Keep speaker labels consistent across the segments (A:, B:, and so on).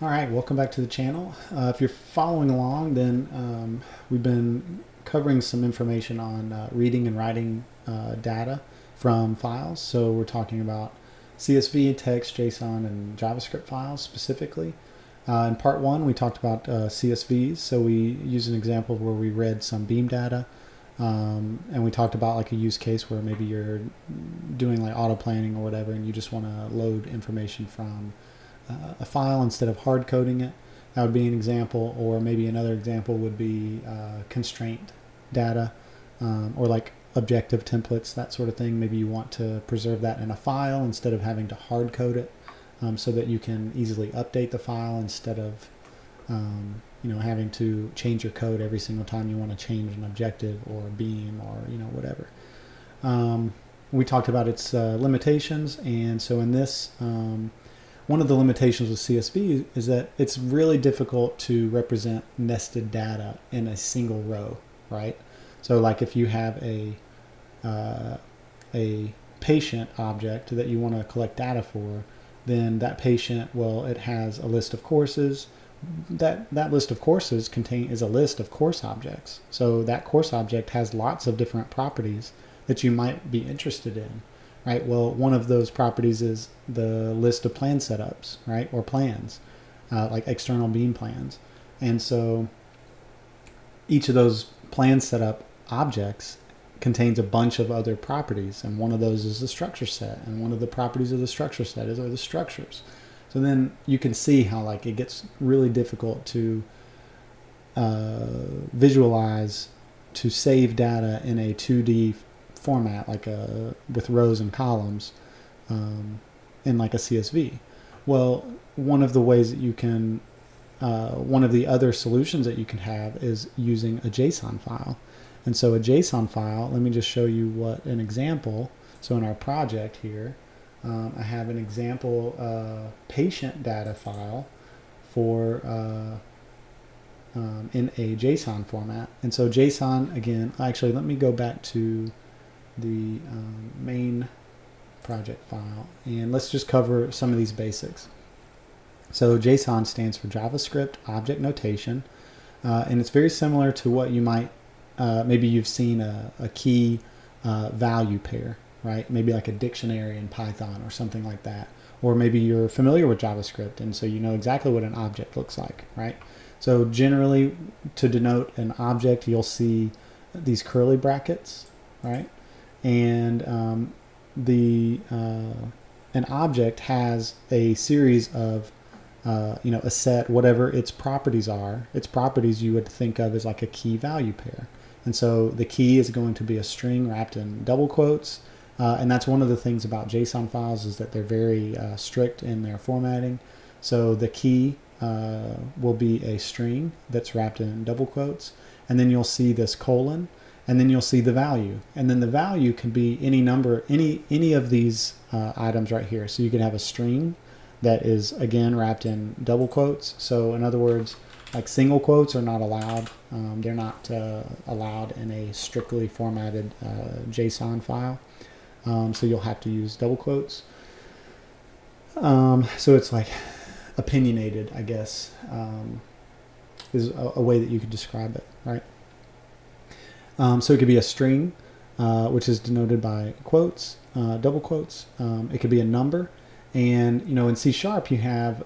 A: All right, welcome back to the channel. If you're following along, then we've been covering some information on reading and writing data from files. So we're talking about CSV, text, JSON, and JavaScript files specifically. In part one, we talked about CSVs. So we used an example where we read some Beam data, and we talked about like a use case where maybe you're doing like auto planning or whatever, and you just want to load information from a file instead of hard coding it. That would be an example, or maybe another example would be constraint data, or like objective templates, that sort of thing. Maybe you want to preserve that in a file instead of having to hard code it, so that you can easily update the file instead of having to change your code every single time you want to change an objective or a beam or whatever. We talked about its limitations, and so in this one of the limitations with CSV is that it's really difficult to represent nested data in a single row, right? So like if you have a patient object that you want to collect data for, then that patient, well, it has a list of courses. That list of courses is a list of course objects. So that course object has lots of different properties that you might be interested in. Right. Well, one of those properties is the list of plan setups, right, or plans, like external beam plans. And so each of those plan setup objects contains a bunch of other properties, and one of those is the structure set, and one of the properties of the structure set are the structures. So then you can see how like it gets really difficult to visualize, to save data in a 2D format, like with rows and columns, in like a CSV. Well, one of the ways that you can, one of the other solutions that you can have is using a JSON file. And so a JSON file, let me just show you what an example. So in our project here, I have an example patient data file for in a JSON format. And so JSON, again, actually let me go back to the main project file, and let's just cover some of these basics. So JSON stands for JavaScript Object Notation, and it's very similar to what you might, maybe you've seen a key value pair, right? Maybe like a dictionary in Python or something like that. Or maybe you're familiar with JavaScript, and so you know exactly what an object looks like, right? So generally, to denote an object, you'll see these curly brackets, right? And an object has a series of a set, whatever its properties are. Its properties you would think of as like a key value pair. And so the key is going to be a string wrapped in double quotes, and that's one of the things about JSON files, is that they're very strict in their formatting. So the key will be a string that's wrapped in double quotes, and then you'll see this colon, and then you'll see the value, and then the value can be any number, any of these items right here. So you could have a string that is again wrapped in double quotes. So in other words, like single quotes are not allowed. They're not allowed in a strictly formatted JSON file. So you'll have to use double quotes. So it's like opinionated, I guess, is a way that you could describe it, right? So it could be a string, which is denoted by quotes, double quotes. It could be a number. And, in C# you have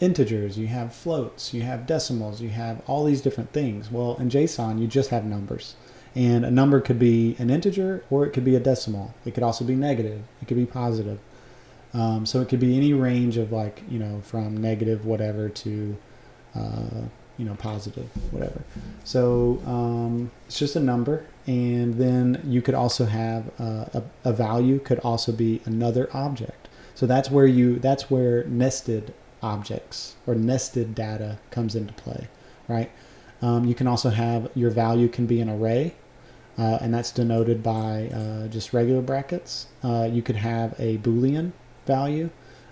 A: integers, you have floats, you have decimals, you have all these different things. Well, in JSON, you just have numbers. And a number could be an integer, or it could be a decimal. It could also be negative. It could be positive. So it could be any range of like, from negative whatever to positive, whatever. So it's just a number, and then you could also have a value could also be another object. So that's where nested objects or nested data comes into play, right? You can also have your value can be an array, and that's denoted by just regular brackets. You could have a Boolean value,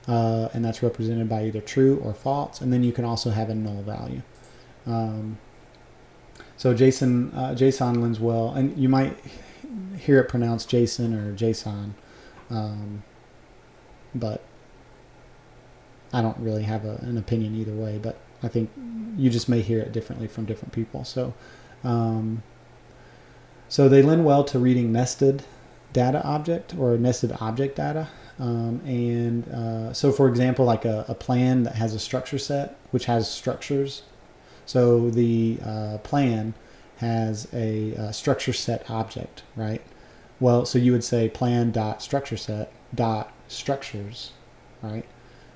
A: and that's represented by either true or false, and then you can also have a null value. So JSON lends well, and you might hear it pronounced Jason or JSON, but I don't really have an opinion either way, but I think you just may hear it differently from different people. So they lend well to reading nested data object or nested object data. So for example, like a plan that has a structure set, which has structures. So the plan has a structure set object, right? Well, so you would say plan dot structure set dot structures, right?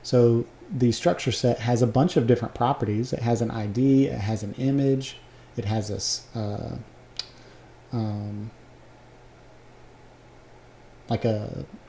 A: So the structure set has a bunch of different properties. It has an ID, it has an image, it has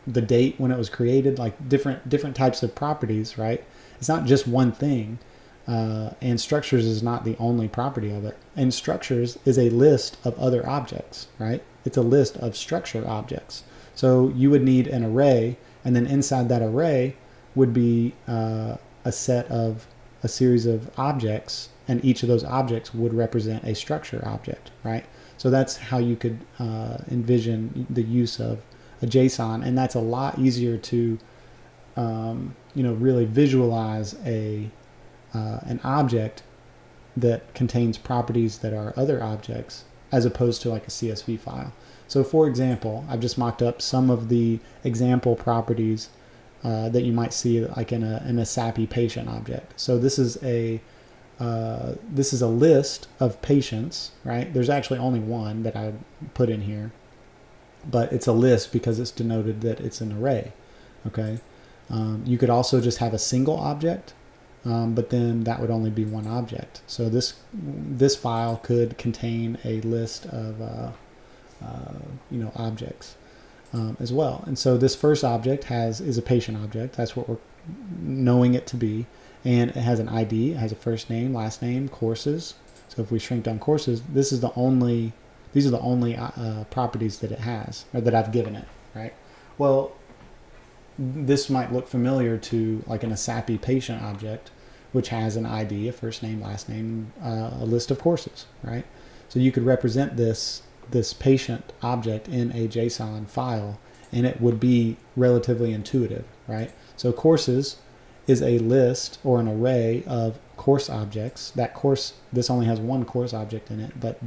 A: the date when it was created, like different types of properties, right? It's not just one thing. And structures is not the only property of it. And structures is a list of other objects, right? It's a list of structure objects. So you would need an array, and then inside that array would be a series of objects, and each of those objects would represent a structure object, right? So that's how you could envision the use of a JSON, and that's a lot easier to really visualize an object that contains properties that are other objects, as opposed to like a CSV file. So for example, I've just mocked up some of the example properties that you might see like in a ESAPI patient object. So this is a list of patients, right? There's actually only one that I put in here, but it's a list because it's denoted that it's an array, okay? You could also just have a single object, but then that would only be one object. So this file could contain a list of objects as well. And so this first object is a patient object. That's what we're knowing it to be, and it has an ID. It has a first name, last name, courses. So if we shrink down courses, these are the only properties that it has, or that I've given it, right? Well, this might look familiar to like an ESAPI patient object, which has an ID, a first name, last name, a list of courses, right? So you could represent this patient object in a JSON file, and it would be relatively intuitive, right? So courses is a list or an array of course objects. This only has one course object in it, but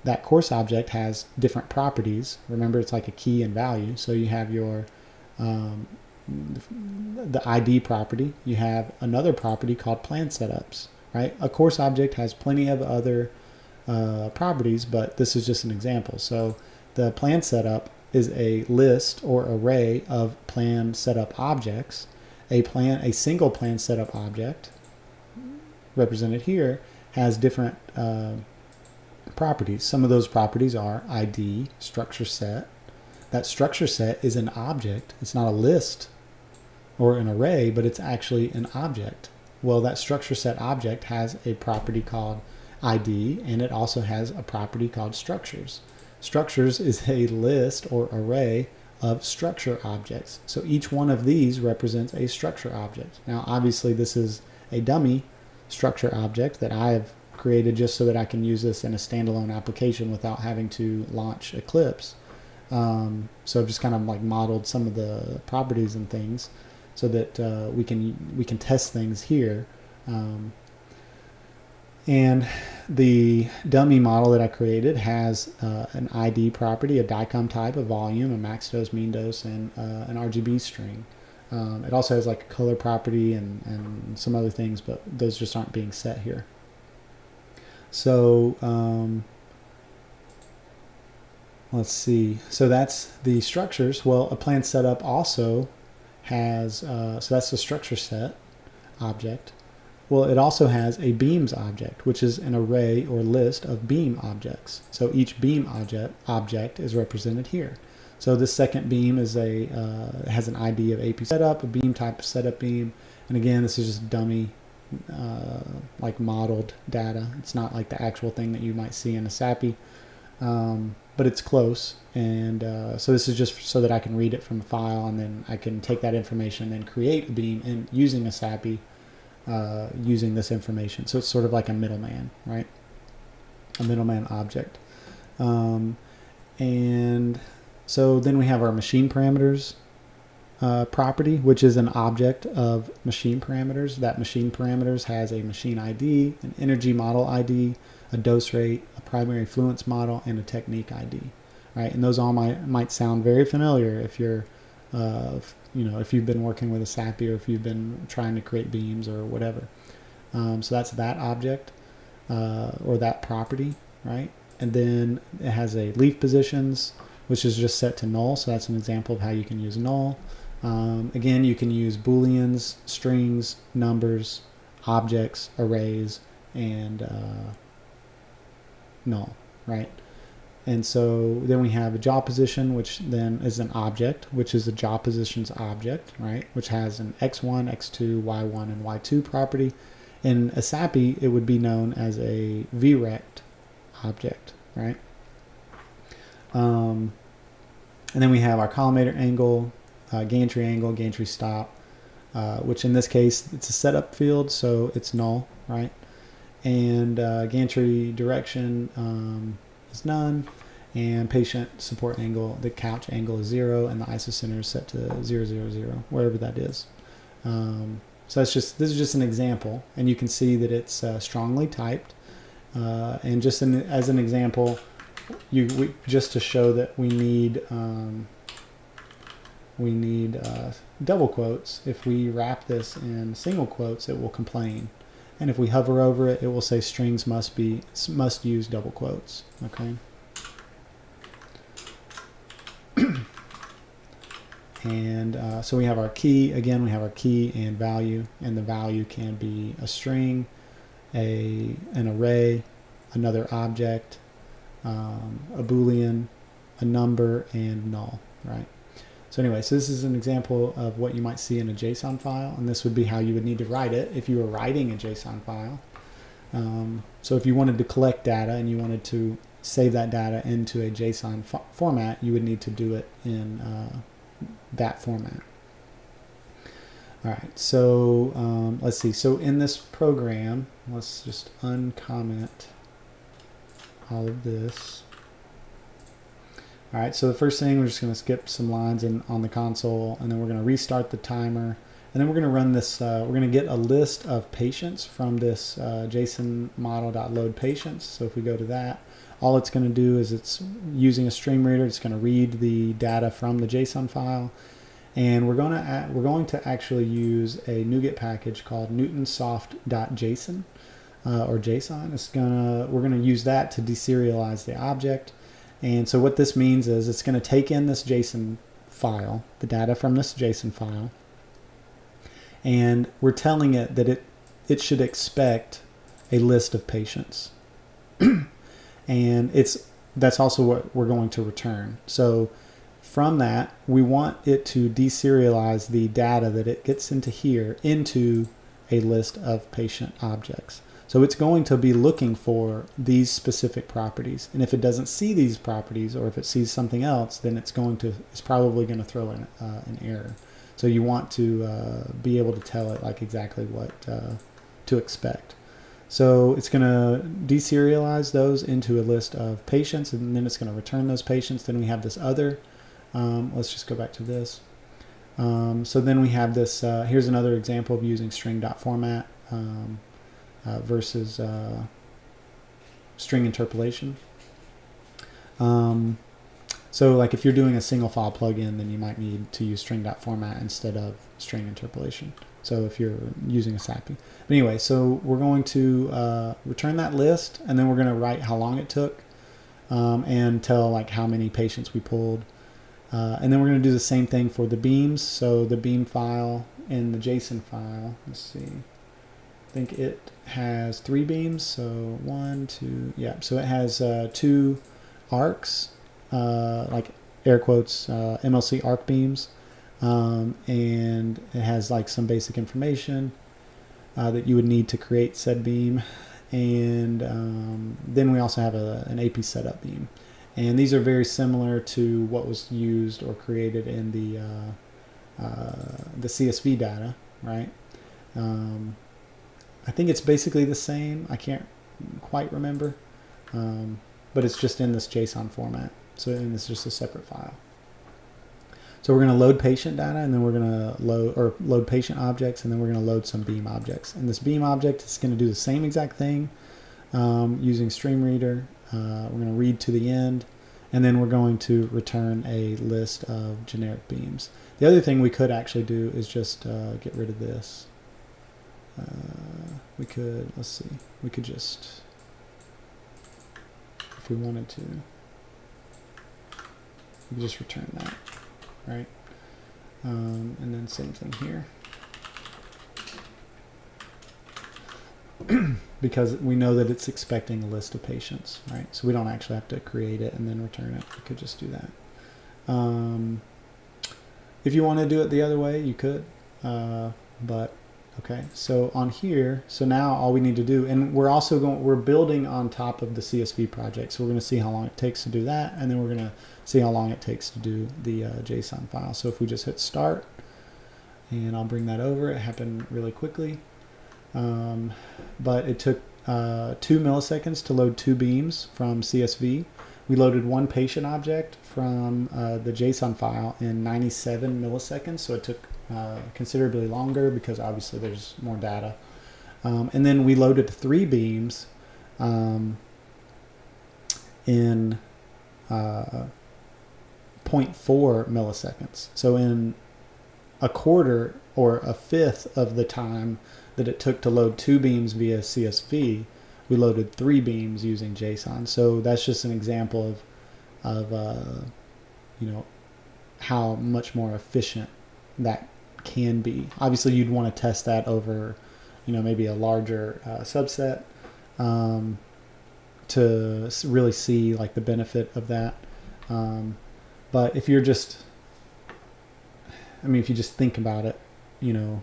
A: that course object has different properties. Remember, it's like a key and value. So you have your the ID property. You have another property called plan setups, right? A course object has plenty of other properties, but this is just an example. So the plan setup is a list or array of plan setup objects. A single plan setup object, represented here, has different properties. Some of those properties are ID, structure set. That structure set is an object. It's not a list or an array, but it's actually an object. Well, that structure set object has a property called ID, and it also has a property called structures. Structures is a list or array of structure objects. So each one of these represents a structure object. Now, obviously, this is a dummy structure object that I have created just so that I can use this in a standalone application without having to launch Eclipse. So I've just kind of like modeled some of the properties and things so that we can test things here. And the dummy model that I created has an ID property, a DICOM type, a volume, a max dose, mean dose, and an RGB string. It also has like a color property and some other things, but those just aren't being set here. So let's see. So that's the structures. Well, a plan setup also has, so that's the structure set object. Well, it also has a beams object, which is an array or list of beam objects. So each beam object is represented here. So the second beam is has an ID of AP setup, a beam type setup beam, and again, this is just dummy, like modeled data. It's not like the actual thing that you might see in ESAPI, but it's close. And so this is just so that I can read it from the file, and then I can take that information and create a beam using ESAPI. Using this information. So it's sort of like a middleman, right? A middleman object. And so then we have our machine parameters. property, which is an object of machine parameters. That machine parameters has a machine ID, an energy model ID, a dose rate, a primary fluence model, and a technique ID. Right, and those all might sound very familiar if you're, if you've been working with ESAPI or if you've been trying to create beams or whatever. So that's that object or that property, right? And then it has a leaf positions, which is just set to null. So that's an example of how you can use null. Again, you can use booleans, strings, numbers, objects, arrays, and null, right? And so then we have a job position, which then is an object, which is a job positions object, right? Which has an x1, x2, y1, and y2 property. In ESAPI, it would be known as a vrect object, right? And then we have our collimator angle, gantry angle, gantry stop, which in this case, it's a setup field, so it's null, right? And gantry direction is none, and patient support angle, the couch angle is 0, and the isocenter is set to 0, 0, 0, wherever that is. So this is just an example, and you can see that it's strongly typed. And just as an example, just to show that we need double quotes. If we wrap this in single quotes, it will complain. And if we hover over it, it will say strings must use double quotes. Okay. And so we have our key. Again, we have our key and value, and the value can be a string, an array, another object, a boolean, a number, and null. Right. So anyway, so this is an example of what you might see in a JSON file, and this would be how you would need to write it if you were writing a JSON file. So if you wanted to collect data and you wanted to save that data into a JSON format, you would need to do it in that format. All right, so let's see. So in this program, let's just uncomment all of this. All right, so the first thing, we're just going to skip some lines on the console, and then we're going to restart the timer, and then we're going to run this, we're going to get a list of patients from this JSON model.load patients. So if we go to that, all it's going to do is it's using a stream reader. It's going to read the data from the JSON file, and we're going to actually use a NuGet package called newtonsoft.json or JSON. We're going to use that to deserialize the object. And so what this means is it's going to take in this JSON file, the data from this JSON file, and we're telling it that it should expect a list of patients. And that's also what we're going to return. So from that, we want it to deserialize the data that it gets into here into a list of patient objects. So it's going to be looking for these specific properties, and if it doesn't see these properties, or if it sees something else, then it's probably going to throw an error. So you want to be able to tell it like exactly what to expect. So it's going to deserialize those into a list of patients, and then it's going to return those patients. Then we have this other. Let's just go back to this. So then we have this. Here's another example of using string.format. Versus string interpolation. So like if you're doing a single file plugin, then you might need to use string.format instead of string interpolation. So if you're using ESAPI. But anyway, so we're going to return that list, and then we're going to write how long it took and tell like how many patients we pulled. And then we're going to do the same thing for the beams. So the beam file in the JSON file, let's see. I think it has 3 beams, so 1, 2, yeah. So it has 2 arcs, like air quotes, MLC arc beams, and it has like some basic information that you would need to create said beam, and then we also have an AP setup beam, and these are very similar to what was used or created in the CSV data, right? I think it's basically the same. I can't quite remember, but it's just in this JSON format. So, and it's just a separate file. So we're going to load patient data, and then we're going to load patient objects, and then we're going to load some beam objects. And this beam object is going to do the same exact thing using stream reader. We're going to read to the end, and then we're going to return a list of generic beams. The other thing we could actually do is just get rid of this. We could, let's see, we could just, if we wanted to, we could just return that, right? And then same thing here. Because we know that it's expecting a list of patients, right? So we don't actually have to create it and then return it. We could just do that. If you want to do it the other way, you could, but okay. So on here, so now all we need to do, and we're building on top of the CSV project. So we're going to see how long it takes to do that, and then we're going to see how long it takes to do the JSON file. So if we just hit start, and I'll bring that over, it happened really quickly. But it took 2 milliseconds to load 2 beams from CSV. We loaded 1 patient object from the JSON file in 97 milliseconds, so it took considerably longer because obviously there's more data. And then we loaded 3 beams in 0.4 milliseconds. So in a quarter or a fifth of the time that it took to load 2 beams via CSV, we loaded 3 beams using JSON. So that's just an example of you know, how much more efficient that can be. Obviously, you'd want to test that over, you know, maybe a larger subset to really see like the benefit of that. But if you're just, I mean, if you just think about it, you know,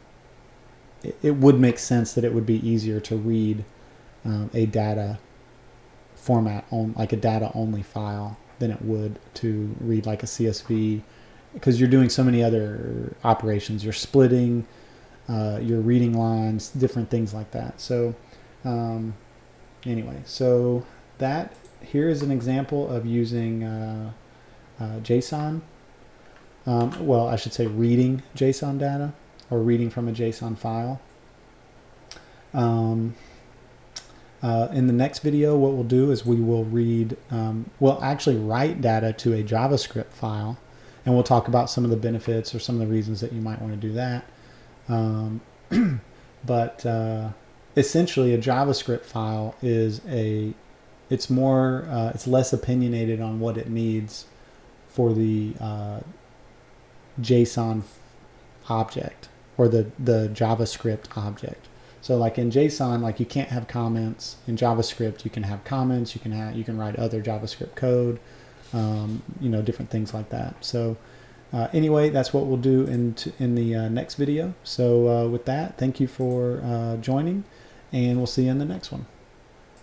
A: it would make sense that it would be easier to read a data format on like a data only file than it would to read like a CSV, because you're doing so many other operations. You're splitting, you're reading lines, different things like that. So anyway, so that here is an example of using JSON. Well, I should say reading JSON data, or reading from a JSON file. In the next video, what we'll do is we will read, we'll actually write data to a JavaScript file, and we'll talk about some of the benefits or some of the reasons that you might want to do that. But essentially a JavaScript file is it's less opinionated on what it needs for the JSON object, or the JavaScript object. So like in JSON, like you can't have comments. In JavaScript, you can have comments. You can write other JavaScript code. You know, different things like that. So anyway, that's what we'll do in the next video. So with that, thank you for joining, and we'll see you in the next one.